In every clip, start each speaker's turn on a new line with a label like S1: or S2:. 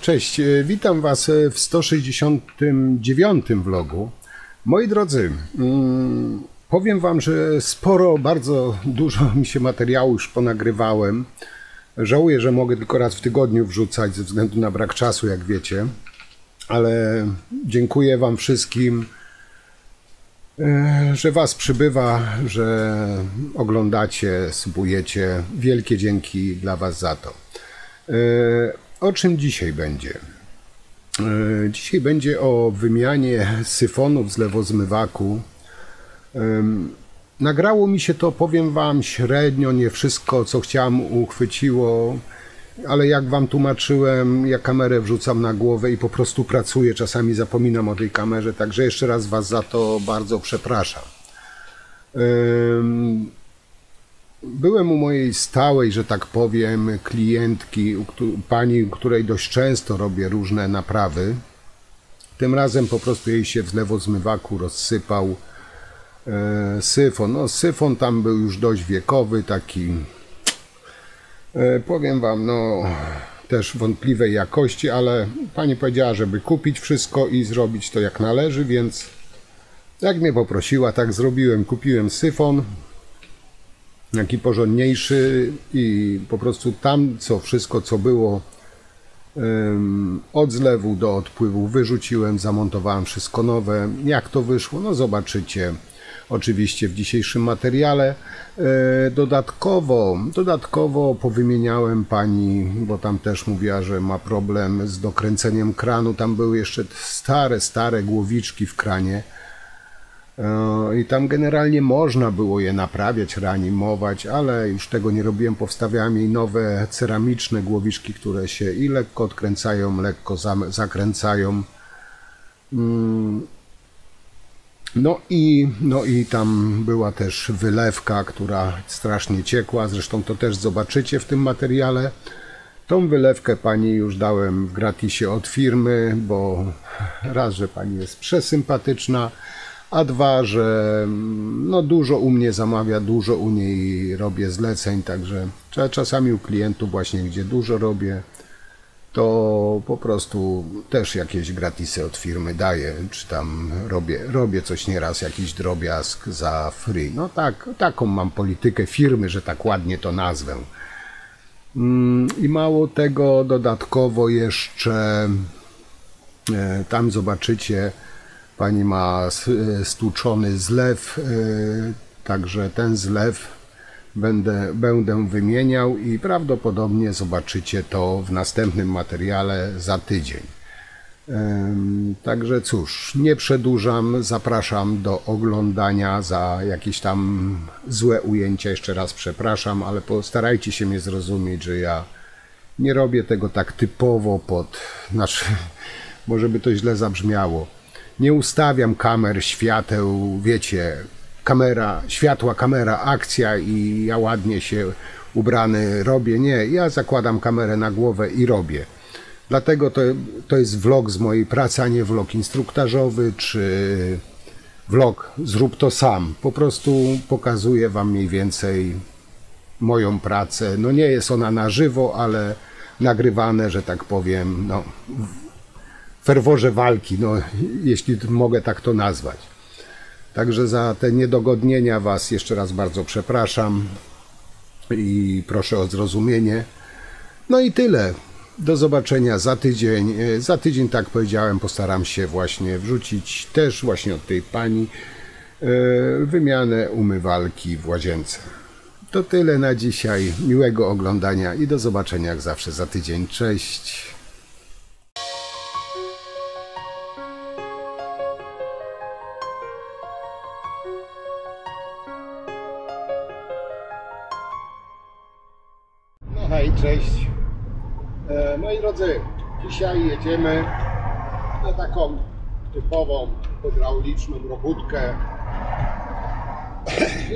S1: Cześć, witam Was w 169 vlogu. Moi drodzy, powiem Wam, że bardzo dużo mi się materiału już ponagrywałem. Żałuję, że mogę tylko raz w tygodniu wrzucać ze względu na brak czasu, jak wiecie. Ale dziękuję Wam wszystkim, że Was przybywa, że oglądacie, subujecie. Wielkie dzięki dla Was za to. O czym dzisiaj będzie? Dzisiaj będzie o wymianie syfonów z lewozmywaku. Nagrało mi się to, powiem Wam, średnio, nie wszystko, co chciałem, uchwyciło, ale jak Wam tłumaczyłem, ja kamerę wrzucam na głowę i po prostu pracuję, czasami zapominam o tej kamerze, także jeszcze raz Was za to bardzo przepraszam. Byłem u mojej stałej, że tak powiem, klientki, pani, której dość często robię różne naprawy. Tym razem po prostu jej się w lewozmywaku rozsypał syfon. No, syfon tam był już dość wiekowy, taki, powiem Wam, no też wątpliwej jakości, ale pani powiedziała, żeby kupić wszystko i zrobić to jak należy, więc jak mnie poprosiła, tak zrobiłem. Kupiłem syfon, jaki porządniejszy, i po prostu tam wszystko co było od zlewu do odpływu wyrzuciłem, zamontowałem wszystko nowe. Jak to wyszło? No zobaczycie oczywiście w dzisiejszym materiale. Dodatkowo powymieniałem pani, bo tam też mówiła, że ma problem z dokręceniem kranu. Tam były jeszcze stare głowiczki w kranie. I tam generalnie można było je naprawiać, reanimować, ale już tego nie robiłem. Powstawiałem jej nowe ceramiczne głowiczki, które się i lekko odkręcają, lekko zakręcają. No i tam była też wylewka, która strasznie ciekła. Zresztą to też zobaczycie w tym materiale. Tą wylewkę pani już dałem w gratisie od firmy, bo raz, że pani jest przesympatyczna, a dwa, że no dużo u mnie zamawia, dużo u niej robię zleceń, także czasami u klientów właśnie, gdzie dużo robię, to po prostu też jakieś gratisy od firmy daję, czy tam robię coś nieraz, jakiś drobiazg za free. No tak, taką mam politykę firmy, że tak ładnie to nazwę. I mało tego, dodatkowo jeszcze tam zobaczycie, pani ma stłuczony zlew, także ten zlew będę wymieniał i prawdopodobnie zobaczycie to w następnym materiale za tydzień. Także cóż, nie przedłużam, zapraszam do oglądania. Za jakieś tam złe ujęcia jeszcze raz przepraszam, ale postarajcie się mnie zrozumieć, że ja nie robię tego tak typowo może by to źle zabrzmiało. Nie ustawiam kamer, świateł, wiecie, światła, kamera, akcja i ja ładnie się ubrany robię. Nie, ja zakładam kamerę na głowę i robię. Dlatego to jest vlog z mojej pracy, a nie vlog instruktażowy, czy vlog zrób to sam. Po prostu pokazuję Wam mniej więcej moją pracę. No nie jest ona na żywo, ale nagrywane, że tak powiem, no w ferworze walki, no jeśli mogę tak to nazwać. Także za te niedogodnienia Was jeszcze raz bardzo przepraszam i proszę o zrozumienie. No i tyle. Do zobaczenia za tydzień. Za tydzień, tak powiedziałem, postaram się właśnie wrzucić też właśnie od tej pani wymianę umywalki w łazience. To tyle na dzisiaj. Miłego oglądania i do zobaczenia jak zawsze za tydzień. Cześć! Hej, cześć. Moi drodzy, dzisiaj jedziemy na taką typową hydrauliczną robótkę.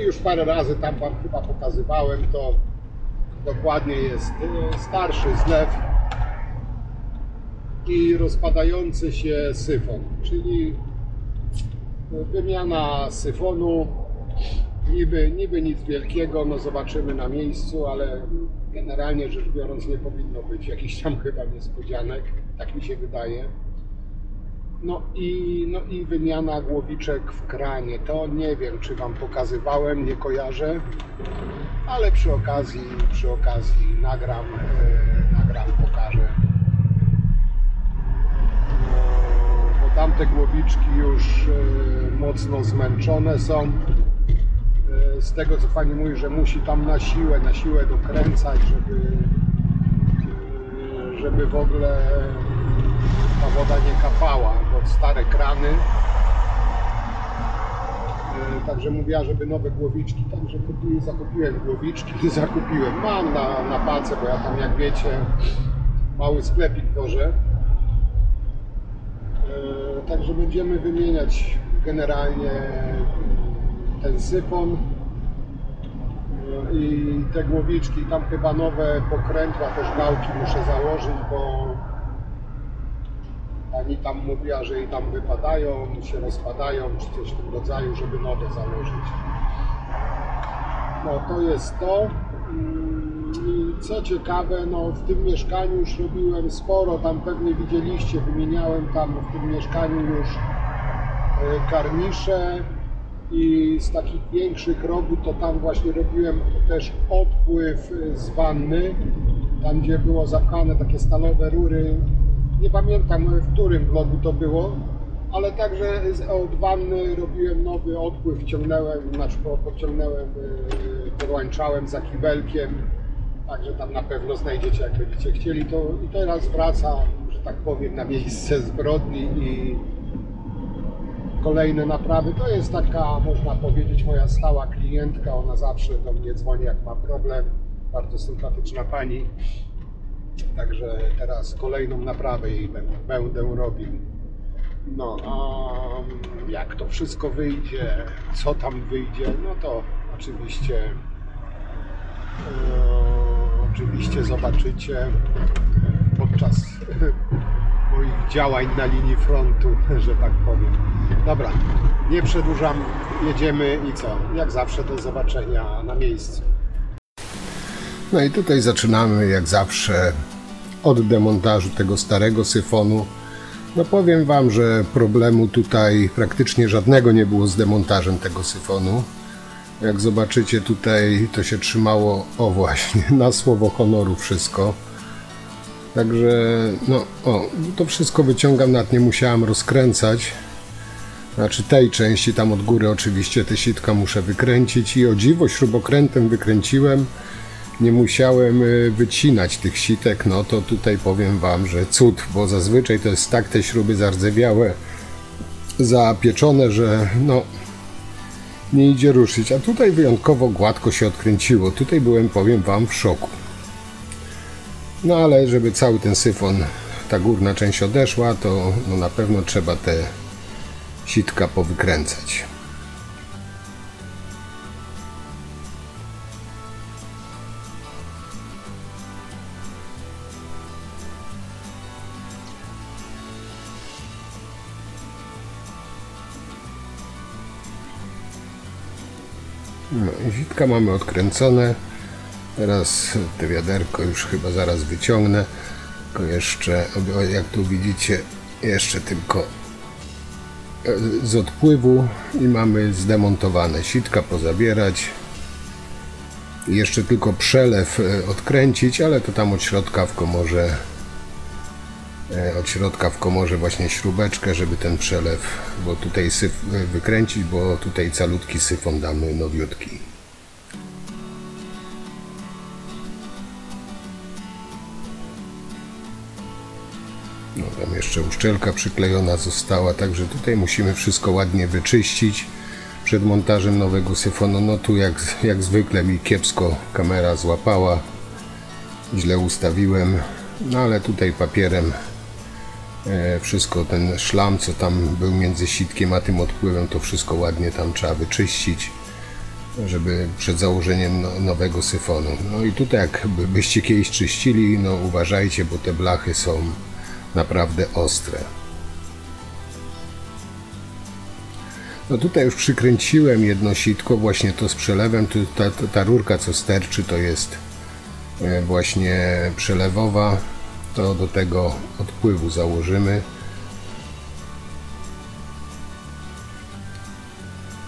S1: Już parę razy tam Wam chyba pokazywałem to. Dokładnie jest starszy zlew i rozpadający się syfon, czyli wymiana syfonu. Niby nic wielkiego, no zobaczymy na miejscu, ale generalnie rzecz biorąc nie powinno być jakichś tam chyba niespodzianek. tak mi się wydaje. No i wymiana głowiczek w kranie, to nie wiem, czy Wam pokazywałem, nie kojarzę, ale przy okazji nagram, pokażę. Bo tamte głowiczki już mocno zmęczone są. Z tego, co Pani mówi, że musi tam na siłę dokręcać, żeby w ogóle ta woda nie kapała, bo stare krany. Także mówiła, żeby nowe głowiczki, także zakupiłem głowiczki, mam na pace, bo ja tam, jak wiecie, mały sklepik wożę. Także będziemy wymieniać generalnie ten syfon i te głowiczki. Tam chyba nowe pokrętła, też gałki muszę założyć, bo pani tam mówiła, że i tam wypadają, się rozpadają, czy coś w tym rodzaju, żeby nowe założyć. No to jest to. I co ciekawe, no w tym mieszkaniu już robiłem sporo, tam pewnie widzieliście, wymieniałem tam w tym mieszkaniu już karnisze i z takich większych rogów to tam właśnie robiłem też odpływ z wanny, tam gdzie było zapchane takie stalowe rury. Nie pamiętam, w którym vlogu to było, ale także od wanny robiłem nowy odpływ, podłączałem za kibelkiem, także tam na pewno znajdziecie, jak będziecie chcieli. To i teraz wraca, że tak powiem, na miejsce zbrodni i kolejne naprawy. To jest taka, można powiedzieć, moja stała klientka, ona zawsze do mnie dzwoni, jak ma problem, bardzo sympatyczna pani. Także teraz kolejną naprawę jej będę robił. No a jak to wszystko wyjdzie, co tam wyjdzie, no to oczywiście zobaczycie podczas moich działań na linii frontu, że tak powiem. Dobra, nie przedłużam, jedziemy i co? Jak zawsze do zobaczenia na miejscu. No i tutaj zaczynamy jak zawsze od demontażu tego starego syfonu. No powiem Wam, że problemu tutaj praktycznie żadnego nie było z demontażem tego syfonu. Jak zobaczycie tutaj, to się trzymało, o właśnie, na słowo honoru wszystko. Także no, to wszystko wyciągam, nawet nie musiałem rozkręcać. Znaczy tej części, tam od góry oczywiście te sitka muszę wykręcić i o dziwo śrubokrętem wykręciłem. Nie musiałem wycinać tych sitek, no to tutaj powiem Wam, że cud, bo zazwyczaj to jest tak te śruby zardzewiałe, zapieczone, że no nie idzie ruszyć, a tutaj wyjątkowo gładko się odkręciło. Tutaj byłem, powiem Wam, w szoku. No ale żeby cały ten syfon, ta górna część odeszła, to no, na pewno trzeba te sitka powykręcać. No i sitka mamy odkręcone. Teraz te wiaderko już chyba zaraz wyciągnę. Tylko jeszcze, jak tu widzicie, jeszcze tylko z odpływu i mamy zdemontowane. Sitka pozabierać. Jeszcze tylko przelew odkręcić, ale to tam od środka w komorze właśnie śrubeczkę, żeby ten przelew, bo tutaj wykręcić, bo tutaj calutki syfon damy nowiutki. No tam jeszcze uszczelka przyklejona została, także tutaj musimy wszystko ładnie wyczyścić przed montażem nowego syfonu. No tu jak zwykle mi kiepsko kamera złapała, źle ustawiłem, no ale tutaj papierem wszystko, ten szlam, co tam był między sitkiem a tym odpływem, to wszystko ładnie tam trzeba wyczyścić, żeby przed założeniem nowego syfonu. No i tutaj jak byście kiedyś czyścili, no uważajcie, bo te blachy są naprawdę ostre. No tutaj już przykręciłem jedno sitko, właśnie to z przelewem, tu ta rurka co sterczy to jest właśnie przelewowa. to do tego odpływu założymy.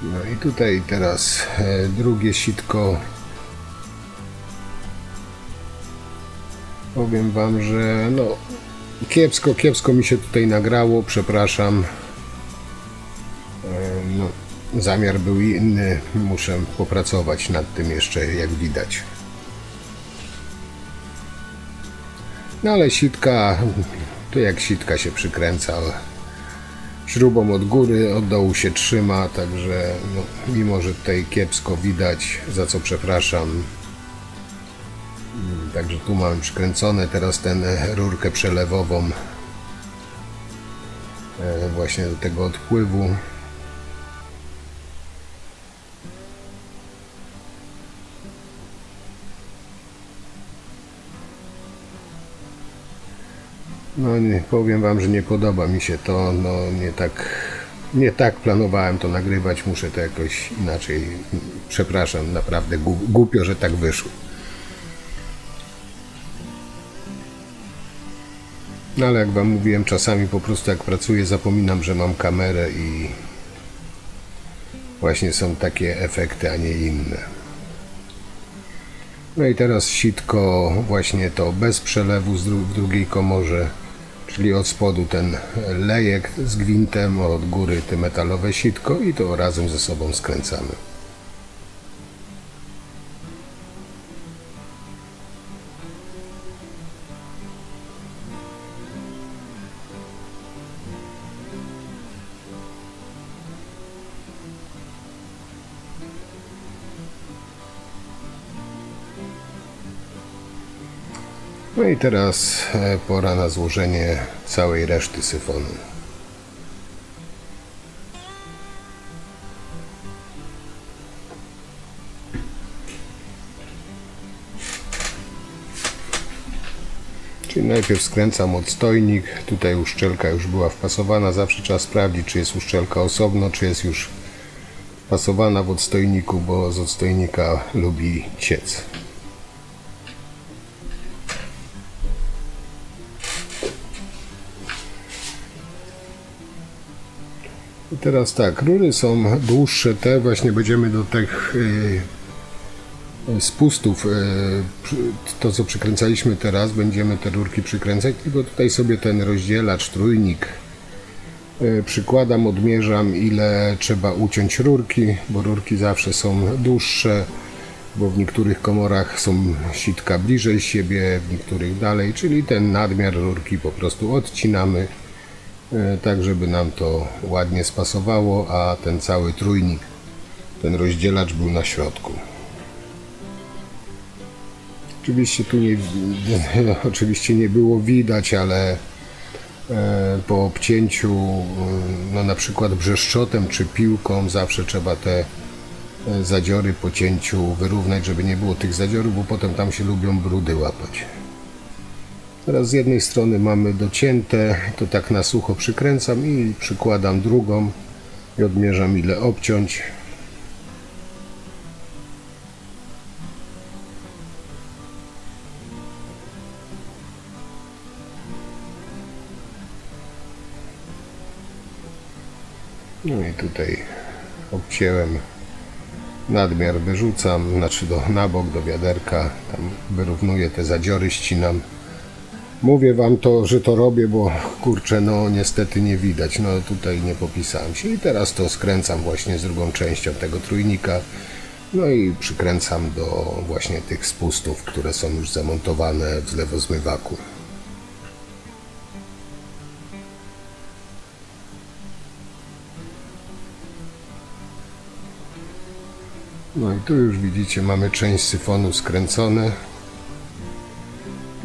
S1: No i tutaj teraz drugie sitko. Powiem wam, że no kiepsko mi się tutaj nagrało, przepraszam. No, zamiar był inny, muszę popracować nad tym jeszcze, jak widać. No ale sitka, to jak sitka się przykręca śrubą od góry, od dołu się trzyma, także no, mimo że tutaj kiepsko widać, za co przepraszam. Także tu mamy przykręcone teraz tę rurkę przelewową właśnie do tego odpływu. No nie, powiem wam, że nie podoba mi się to, no nie tak planowałem to nagrywać, muszę to jakoś inaczej, przepraszam, naprawdę głupio, że tak wyszło. No ale jak wam mówiłem, czasami po prostu jak pracuję, zapominam, że mam kamerę i właśnie są takie efekty, a nie inne. No i teraz sitko właśnie to bez przelewu w drugiej komorze, czyli od spodu ten lejek z gwintem, a od góry te metalowe sitko i to razem ze sobą skręcamy. No i teraz pora na złożenie całej reszty syfonu. Czyli najpierw skręcam odstojnik, tutaj uszczelka już była wpasowana, zawsze trzeba sprawdzić, czy jest uszczelka osobno, czy jest już wpasowana w odstojniku, bo z odstojnika lubi ciec. I teraz tak, rury są dłuższe, te właśnie będziemy do tych spustów, to co przykręcaliśmy teraz, będziemy te rurki przykręcać, tylko tutaj sobie ten rozdzielacz, trójnik przykładam, odmierzam, ile trzeba uciąć rurki, bo rurki zawsze są dłuższe, bo w niektórych komorach są sitka bliżej siebie, w niektórych dalej, czyli ten nadmiar rurki po prostu odcinamy, tak żeby nam to ładnie spasowało, a ten cały trójnik, ten rozdzielacz był na środku. Oczywiście nie było widać, ale po obcięciu, no na przykład brzeszczotem czy piłką, zawsze trzeba te zadziory po cięciu wyrównać, żeby nie było tych zadziorów, bo potem tam się lubią brudy łapać. Teraz z jednej strony mamy docięte, to tak na sucho przykręcam i przykładam drugą i odmierzam, ile obciąć. No i tutaj obcięłem, nadmiar wyrzucam, znaczy na bok do wiaderka, tam wyrównuję te zadziory, ścinam. Mówię wam to, że to robię, bo kurczę, no niestety nie widać, no tutaj nie popisałem się i teraz to skręcam właśnie z drugą częścią tego trójnika, no i przykręcam do właśnie tych spustów, które są już zamontowane w zlewozmywaku. No i tu już widzicie, mamy część syfonu skręcone.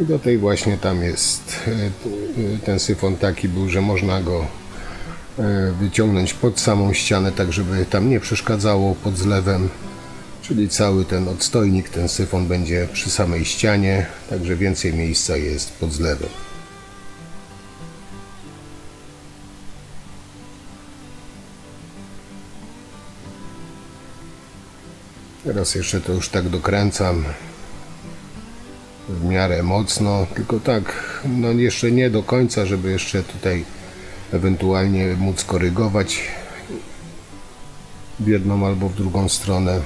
S1: I do tej właśnie tam jest, ten syfon taki był, że można go wyciągnąć pod samą ścianę, tak żeby tam nie przeszkadzało pod zlewem. Czyli cały ten odstojnik, ten syfon będzie przy samej ścianie, także więcej miejsca jest pod zlewem. Teraz jeszcze to już tak dokręcam w miarę mocno, tylko tak, no jeszcze nie do końca, żeby jeszcze tutaj ewentualnie móc korygować w jedną albo w drugą stronę.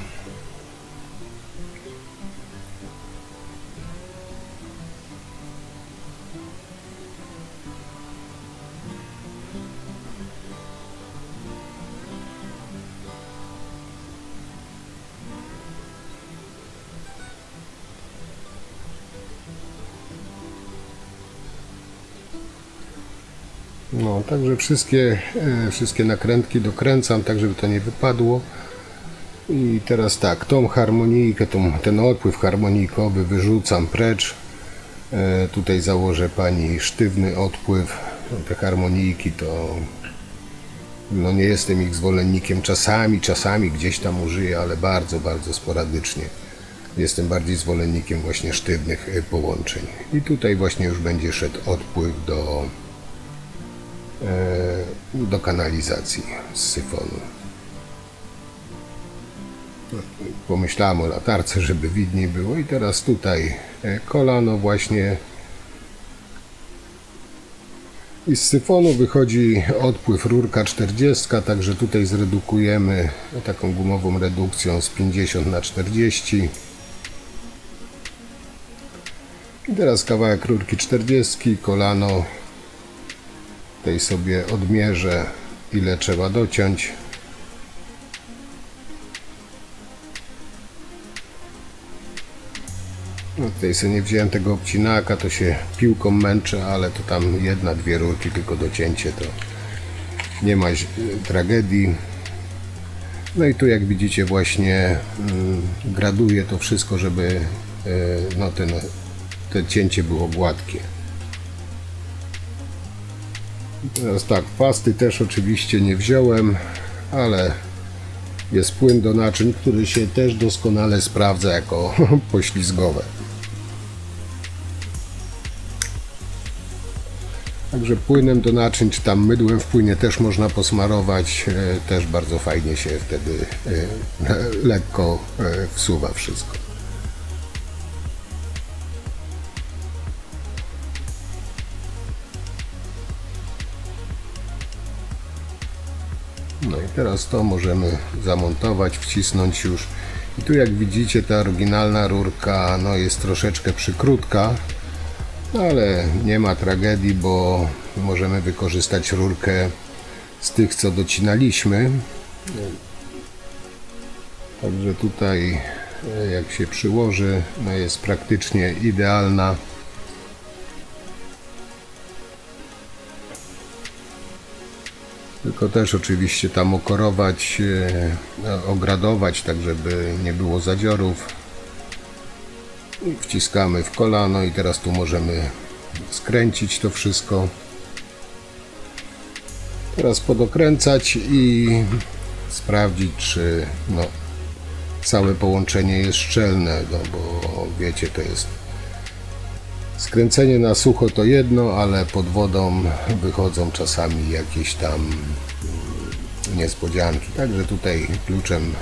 S1: No, także wszystkie nakrętki dokręcam, tak żeby to nie wypadło. I teraz tak, tą harmonijkę, ten odpływ harmonijkowy wyrzucam precz. Tutaj założę pani sztywny odpływ. Te harmonijki to no nie jestem ich zwolennikiem, czasami gdzieś tam użyję, ale bardzo, bardzo sporadycznie. Jestem bardziej zwolennikiem właśnie sztywnych połączeń. I tutaj właśnie już będzie szedł odpływ do kanalizacji z syfonu. Pomyślałem o latarce, żeby widniej było, i teraz tutaj kolano właśnie i z syfonu wychodzi odpływ rurka 40, także tutaj zredukujemy taką gumową redukcją z 50 na 40. I teraz kawałek rurki 40, kolano. Tutaj sobie odmierzę, ile trzeba dociąć. No tutaj sobie nie wziąłem tego obcinaka, to się piłką męczę, ale to tam jedna, dwie rurki tylko docięcie, to nie ma tragedii. No i tu jak widzicie właśnie graduję to wszystko, żeby no te cięcie było gładkie. Teraz tak, pasty też oczywiście nie wziąłem, ale jest płyn do naczyń, który się też doskonale sprawdza jako poślizgowe. Także płynem do naczyń, czy tam mydłem w płynie też można posmarować, też bardzo fajnie się wtedy lekko wsuwa wszystko. No i teraz to możemy zamontować, wcisnąć już. I tu jak widzicie, ta oryginalna rurka no jest troszeczkę przykrótka, ale nie ma tragedii, bo możemy wykorzystać rurkę z tych, co docinaliśmy. Także tutaj jak się przyłoży, no jest praktycznie idealna. Tylko też oczywiście tam okorować, ogradować, tak żeby nie było zadziorów. I wciskamy w kolano i teraz tu możemy skręcić to wszystko. Teraz podokręcać i sprawdzić, czy no, całe połączenie jest szczelne, no bo wiecie, to jest skręcenie na sucho to jedno, ale pod wodą wychodzą czasami jakieś tam niespodzianki. Także tutaj kluczem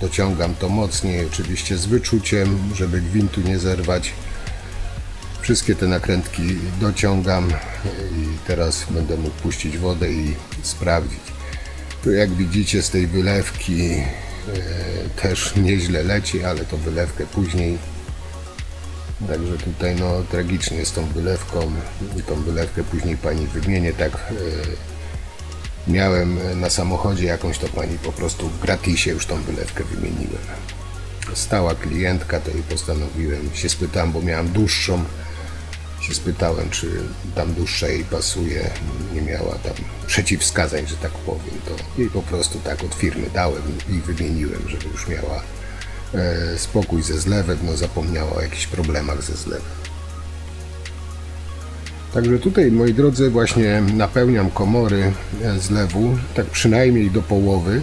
S1: dociągam to mocniej, oczywiście z wyczuciem, żeby gwintu nie zerwać. Wszystkie te nakrętki dociągam i teraz będę mógł puścić wodę i sprawdzić. Tu jak widzicie z tej wylewki też nieźle leci, ale to wylewkę później. Także tutaj no tragicznie z tą wylewką i tą wylewkę później pani wymienię. Tak miałem na samochodzie jakąś, to pani po prostu w gratisie już tą wylewkę wymieniłem. Stała klientka, to jej postanowiłem, się spytałem, bo miałem dłuższą, się spytałem, czy tam dłuższa jej pasuje, nie miała tam przeciwwskazań, że tak powiem, to jej po prostu tak od firmy dałem i wymieniłem, żeby już miała spokój ze zlewem, no zapomniała o jakichś problemach ze zlewem. Także tutaj, moi drodzy, właśnie napełniam komory zlewu, tak przynajmniej do połowy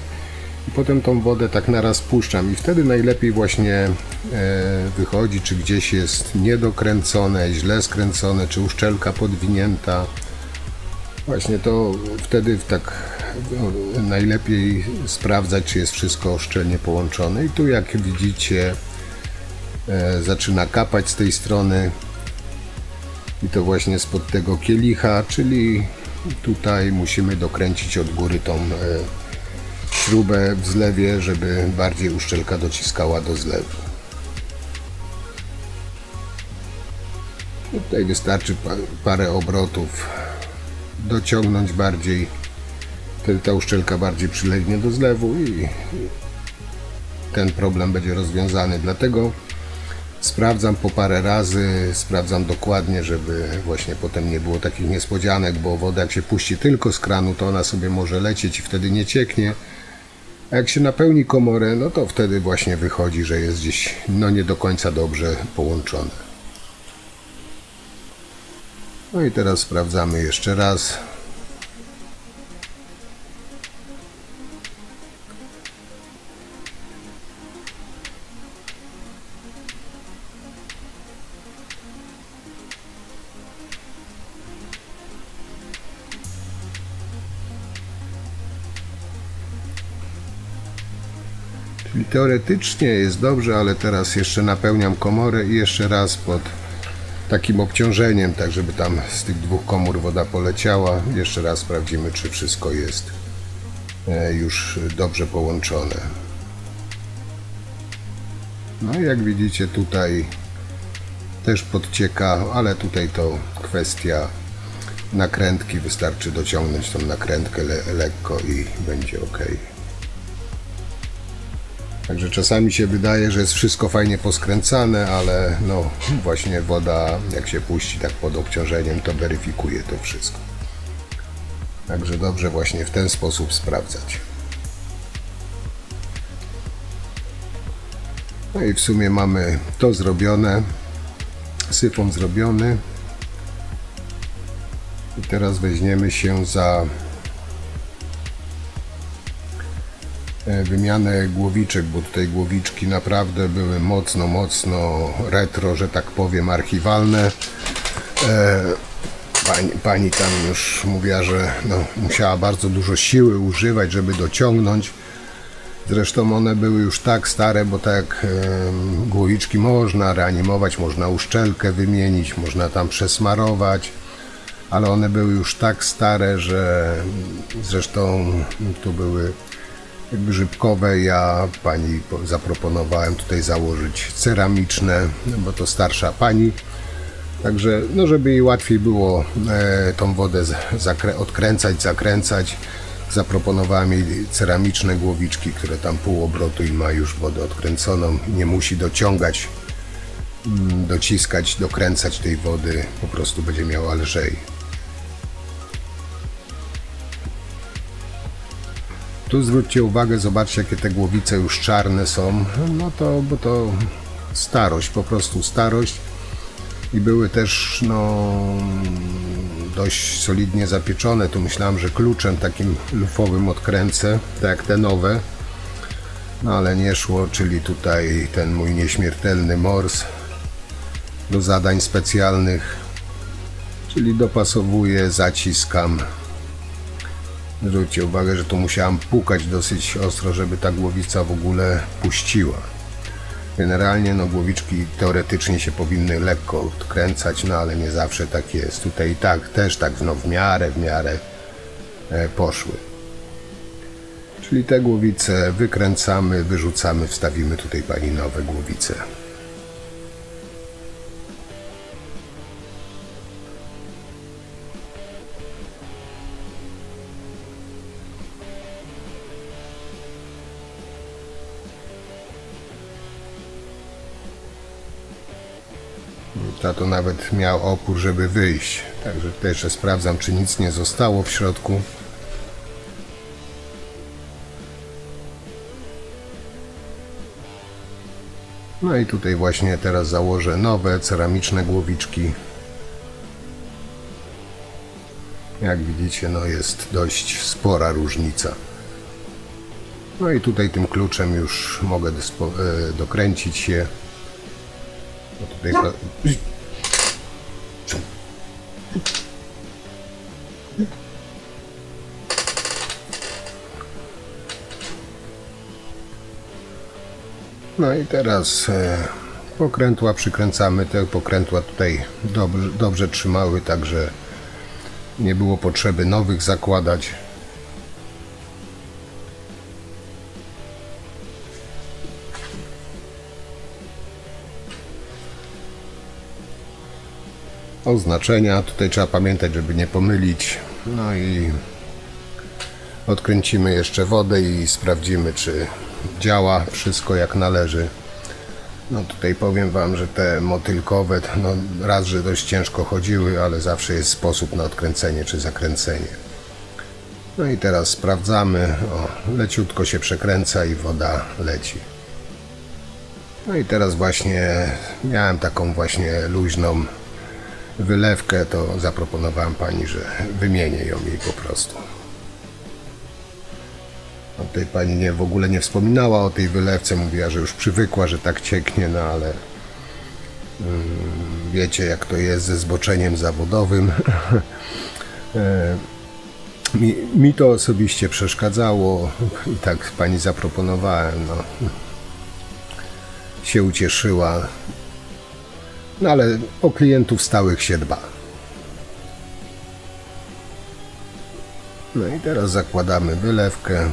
S1: i potem tą wodę tak naraz puszczam i wtedy najlepiej właśnie wychodzi, czy gdzieś jest niedokręcone, źle skręcone, czy uszczelka podwinięta. Właśnie to wtedy tak najlepiej sprawdzać, czy jest wszystko szczelnie połączone. I tu jak widzicie zaczyna kapać z tej strony i to właśnie spod tego kielicha, czyli tutaj musimy dokręcić od góry tą śrubę w zlewie, żeby bardziej uszczelka dociskała do zlewu. Tutaj wystarczy parę obrotów dociągnąć bardziej, wtedy ta uszczelka bardziej przylegnie do zlewu i ten problem będzie rozwiązany. Dlatego sprawdzam po parę razy, sprawdzam dokładnie, żeby właśnie potem nie było takich niespodzianek, bo woda jak się puści tylko z kranu, to ona sobie może lecieć i wtedy nie cieknie. A jak się napełni komorę, no to wtedy właśnie wychodzi, że jest gdzieś nie do końca dobrze połączone. No i teraz sprawdzamy jeszcze raz. Czyli teoretycznie jest dobrze, ale teraz jeszcze napełniam komorę i jeszcze raz pod takim obciążeniem, tak żeby tam z tych dwóch komór woda poleciała. Jeszcze raz sprawdzimy, czy wszystko jest już dobrze połączone. No i jak widzicie, tutaj też podcieka, ale tutaj to kwestia nakrętki. Wystarczy dociągnąć tą nakrętkę lekko i będzie ok. Także czasami się wydaje, że jest wszystko fajnie poskręcane, ale no właśnie woda jak się puści tak pod obciążeniem, to weryfikuje to wszystko. Także dobrze właśnie w ten sposób sprawdzać. No i w sumie mamy to zrobione, syfon zrobiony. I teraz weźmiemy się za wymianę głowiczek, bo tutaj głowiczki naprawdę były mocno retro, że tak powiem, archiwalne. Pani tam już mówiła, że no, musiała bardzo dużo siły używać, żeby dociągnąć. Zresztą one były już tak stare, bo tak jak głowiczki można reanimować, można uszczelkę wymienić, można tam przesmarować, ale one były już tak stare, że zresztą tu były grzybkowe. Ja pani zaproponowałem tutaj założyć ceramiczne, bo to starsza pani. Także, no żeby jej łatwiej było tą wodę odkręcać, zakręcać, zaproponowałem jej ceramiczne głowiczki, które tam pół obrotu i ma już wodę odkręconą. Nie musi dociągać, dociskać, dokręcać tej wody, po prostu będzie miała lżej. Tu zwróćcie uwagę, zobaczcie jakie te głowice już czarne są, no to, bo to starość, po prostu starość. I były też no dość solidnie zapieczone. Tu myślałem, że kluczem takim lufowym odkręcę, tak jak te nowe, no ale nie szło, czyli tutaj ten mój nieśmiertelny mors do zadań specjalnych, czyli dopasowuję, zaciskam. Zwróćcie uwagę, że tu musiałem pukać dosyć ostro, żeby ta głowica w ogóle puściła. Generalnie no głowiczki teoretycznie się powinny lekko odkręcać, no ale nie zawsze tak jest. Tutaj tak, też tak no w miarę poszły. Czyli te głowice wykręcamy, wyrzucamy, wstawimy tutaj pani nowe głowice. Tato nawet miał opór, żeby wyjść. Także tutaj jeszcze sprawdzam, czy nic nie zostało w środku. No i tutaj właśnie teraz założę nowe ceramiczne głowiczki. Jak widzicie, no jest dość spora różnica. No i tutaj tym kluczem już mogę dokręcić się. No tutaj no i teraz Pokrętła przykręcamy, te pokrętła tutaj dobrze trzymały, także nie było potrzeby nowych zakładać. Oznaczenia, tutaj trzeba pamiętać, żeby nie pomylić. No i odkręcimy jeszcze wodę i sprawdzimy, czy działa wszystko jak należy. No tutaj powiem Wam, że te motylkowe, no raz, że dość ciężko chodziły, ale zawsze jest sposób na odkręcenie czy zakręcenie. No i teraz sprawdzamy, o, leciutko się przekręca i woda leci. No i teraz właśnie miałem taką właśnie luźną wylewkę, to zaproponowałem pani, że wymienię ją jej po prostu. No tutaj pani w ogóle nie wspominała o tej wylewce, mówiła, że już przywykła, że tak cieknie, no ale wiecie jak to jest ze zboczeniem zawodowym. mi to osobiście przeszkadzało i tak pani zaproponowałem, no. Się ucieszyła. No ale o klientów stałych się dba. No i teraz zakładamy wylewkę.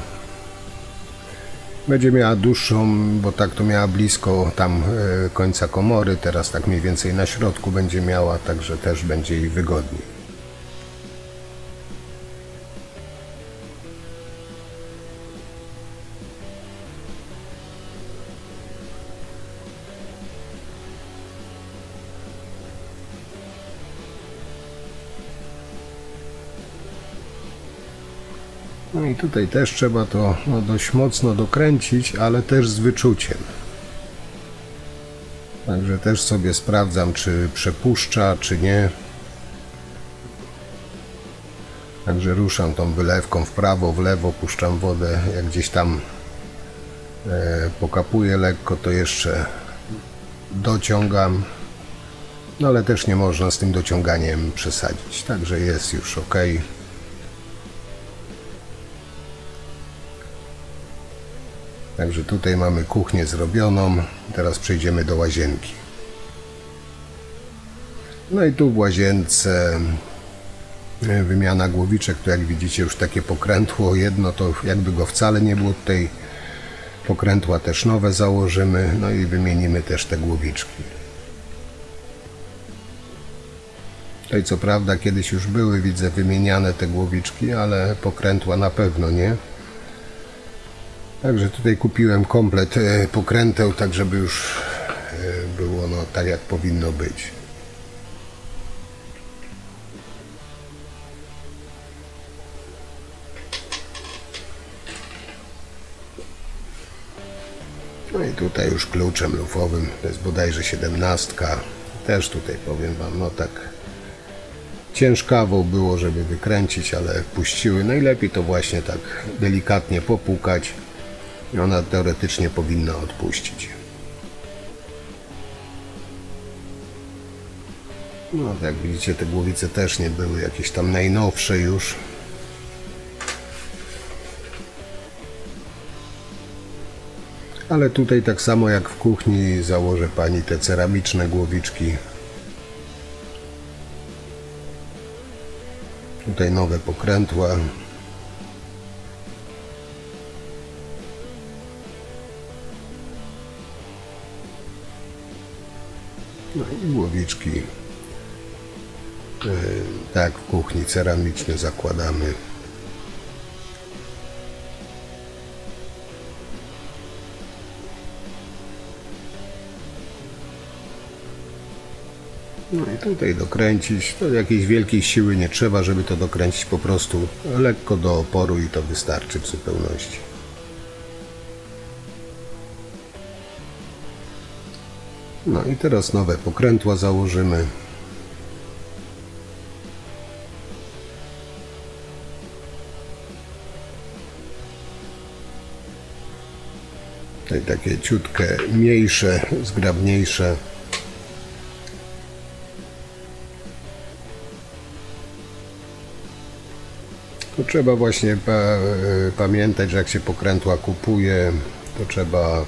S1: Będzie miała dłuższą, bo tak to miała blisko tam końca komory, teraz tak mniej więcej na środku będzie miała, także też będzie jej wygodniej. No i tutaj też trzeba to dość mocno dokręcić, ale też z wyczuciem. Także też sobie sprawdzam, czy przepuszcza, czy nie. Także ruszam tą wylewką w prawo, w lewo, puszczam wodę. Jak gdzieś tam pokapuję lekko, to jeszcze dociągam. No ale też nie można z tym dociąganiem przesadzić. Także jest już ok. Także tutaj mamy kuchnię zrobioną, teraz przejdziemy do łazienki. No i tu w łazience wymiana głowiczek, to jak widzicie już takie pokrętło, jedno to jakby go wcale nie było, tutaj pokrętła też nowe założymy, no i wymienimy też te głowiczki. Tutaj co prawda kiedyś już były, widzę, wymieniane te głowiczki, ale pokrętła na pewno nie. Także tutaj kupiłem komplet pokręteł, tak żeby już było no tak jak powinno być. No i tutaj już kluczem lufowym, to jest bodajże 17. Też tutaj powiem Wam, no tak ciężkawo było, żeby wykręcić, ale puściły. Najlepiej to właśnie tak delikatnie popukać. I ona teoretycznie powinna odpuścić. No jak widzicie, te głowice też nie były jakieś tam najnowsze już. Ale tutaj tak samo jak w kuchni założę pani te ceramiczne głowiczki. Tutaj nowe pokrętła. No i głowiczki, tak w kuchni ceramiczne zakładamy. No i tutaj dokręcić, to jakiejś wielkiej siły nie trzeba, żeby to dokręcić, po prostu lekko do oporu i to wystarczy w zupełności. No i teraz nowe pokrętła założymy. Tutaj takie ciutkę mniejsze, zgrabniejsze. Tu trzeba właśnie pamiętać, że jak się pokrętła kupuje, to trzeba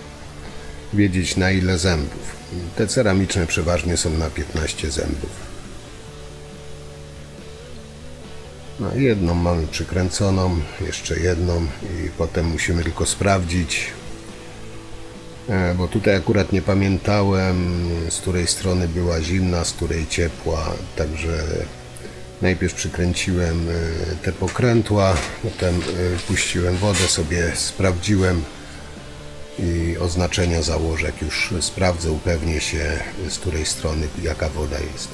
S1: wiedzieć na ile zębów. Te ceramiczne przeważnie są na 15 zębów. No, jedną mamy przykręconą, jeszcze jedną i potem musimy tylko sprawdzić, bo tutaj akurat nie pamiętałem, z której strony była zimna, z której ciepła, także najpierw przykręciłem te pokrętła, potem puściłem wodę, sobie sprawdziłem i oznaczenia założek już sprawdzę, upewnię się, z której strony jaka woda jest.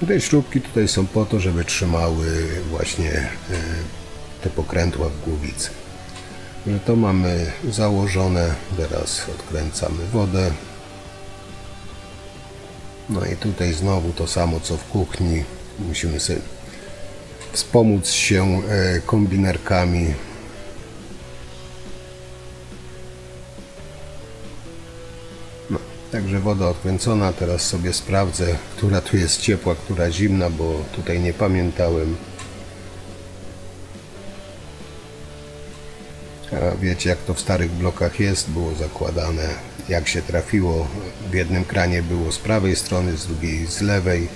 S1: Te śrubki tutaj są po to, żeby trzymały właśnie te pokrętła w głowicy. To mamy założone, teraz odkręcamy wodę. No i tutaj znowu to samo co w kuchni, musimy sobie wspomóc się kombinerkami. No, także woda odkręcona, teraz sobie sprawdzę, która tu jest ciepła, która zimna, bo tutaj nie pamiętałem. A wiecie, jak to w starych blokach jest, było zakładane, jak się trafiło. W jednym kranie było z prawej strony, z drugiej z lewej.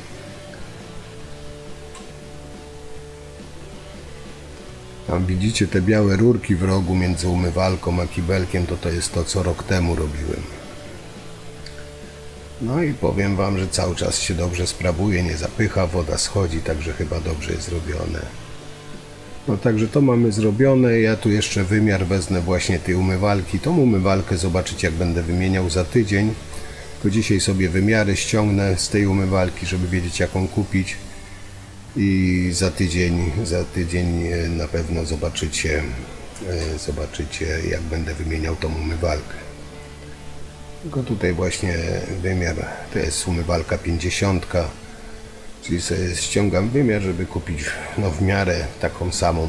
S1: Tam widzicie te białe rurki w rogu między umywalką a kibelkiem, to jest to, co rok temu robiłem. No i powiem wam, że cały czas się dobrze sprawuje, nie zapycha, woda schodzi, także chyba dobrze jest zrobione. No także to mamy zrobione, ja tu jeszcze wymiar wezmę właśnie tej umywalki. Tą umywalkę zobaczycie, jak będę wymieniał za tydzień. To dzisiaj sobie wymiary ściągnę z tej umywalki, żeby wiedzieć, jaką kupić. I za tydzień na pewno zobaczycie, jak będę wymieniał tą umywalkę. Tylko tutaj właśnie wymiar, to jest umywalka 50, czyli sobie ściągam wymiar, żeby kupić no, w miarę taką samą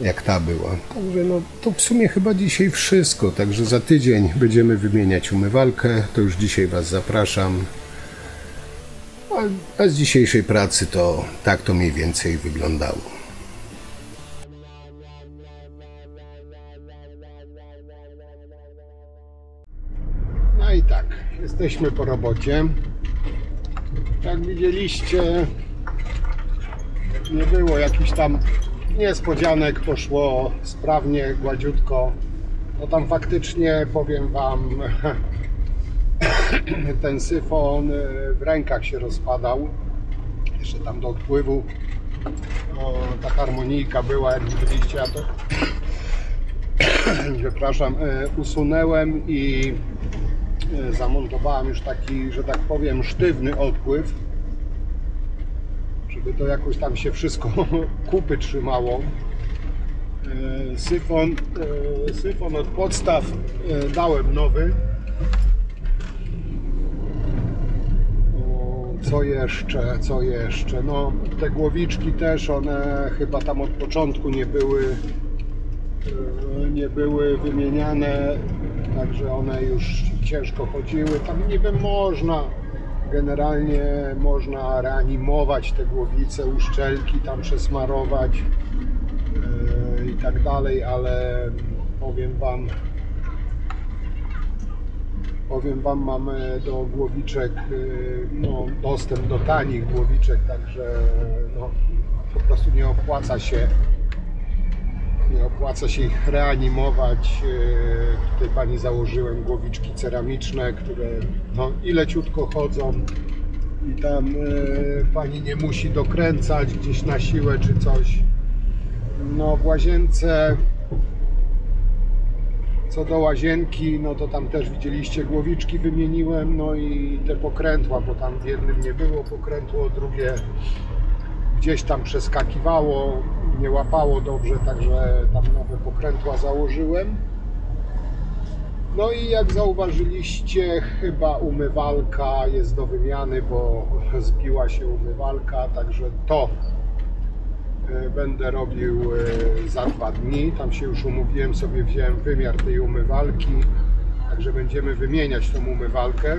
S1: jak ta była. Także no, to w sumie chyba dzisiaj wszystko, także za tydzień będziemy wymieniać umywalkę, to już dzisiaj was zapraszam. A z dzisiejszej pracy to tak to mniej więcej wyglądało. No i tak, jesteśmy po robocie. Jak widzieliście, nie było jakichś tam niespodzianek, poszło sprawnie, gładziutko. No tam faktycznie, powiem wam, ten syfon w rękach się rozpadał. Jeszcze tam do odpływu ta harmonijka była, jak widzieliście, ja to przepraszam, usunąłem i zamontowałem już taki, że tak powiem, sztywny odpływ, żeby to jakoś tam się wszystko kupy trzymało. Syfon od podstaw dałem nowy. Co jeszcze? No, te głowiczki też, one chyba tam od początku nie były wymieniane, także one już ciężko chodziły. Tam niby generalnie można reanimować te głowice, uszczelki tam przesmarować i tak dalej, ale powiem wam, mamy do głowiczek no, dostęp do tanich głowiczek, także no, po prostu nie opłaca się ich reanimować. Tutaj pani założyłem głowiczki ceramiczne, które no, i leciutko chodzą i tam pani nie musi dokręcać gdzieś na siłę czy coś. No w łazience, co do łazienki, no to tam też widzieliście, głowiczki wymieniłem, no i te pokrętła, bo tam w jednym nie było pokrętło, drugie gdzieś tam przeskakiwało, nie łapało dobrze, także tam nowe pokrętła założyłem. No i jak zauważyliście, chyba umywalka jest do wymiany, bo zbiła się umywalka, także to będę robił za 2 dni. Tam się już umówiłem, sobie wziąłem wymiar tej umywalki, także będziemy wymieniać tą umywalkę.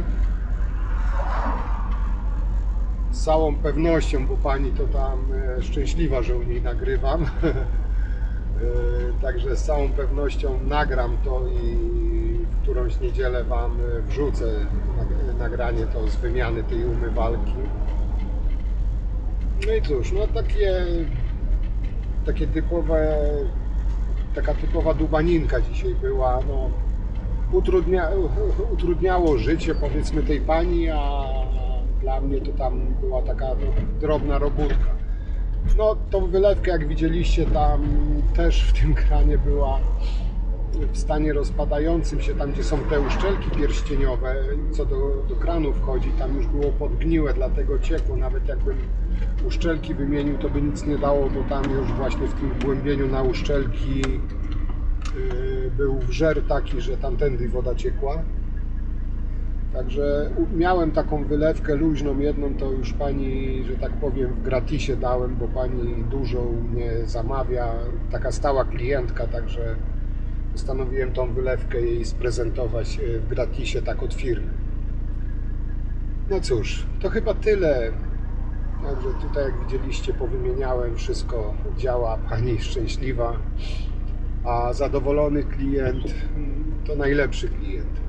S1: z całą pewnością, bo pani to tam szczęśliwa, że u niej nagrywam. Także z całą pewnością nagram to i w którąś niedzielę Wam wrzucę nagranie to z wymiany tej umywalki. No i cóż, no takie typowe, taka typowa dubaninka dzisiaj była, no, utrudniało życie, powiedzmy, tej pani, a dla mnie to tam była taka drobna robótka. No, tą wylewkę, jak widzieliście, tam też w tym kranie była w stanie rozpadającym się, tam gdzie są te uszczelki pierścieniowe, co do kranu wchodzi, tam już było podgniłe, dlatego ciekło. Nawet jakbym uszczelki wymienił, to by nic nie dało, bo tam już właśnie w tym wgłębieniu na uszczelki był wżer taki, że tamtędy woda ciekła. Także miałem taką wylewkę luźną jedną, to już pani, że tak powiem, w gratisie dałem, bo pani dużo u mnie zamawia, taka stała klientka, także postanowiłem tą wylewkę jej sprezentować w gratisie, tak od firmy. No cóż, to chyba tyle. Także tutaj, jak widzieliście, powymieniałem, wszystko działa, pani szczęśliwa, a zadowolony klient to najlepszy klient.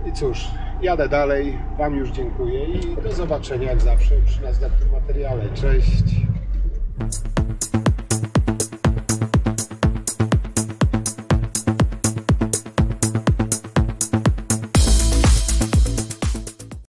S1: I cóż, jadę dalej, Wam już dziękuję i do zobaczenia jak zawsze przy następnym materiale. Cześć!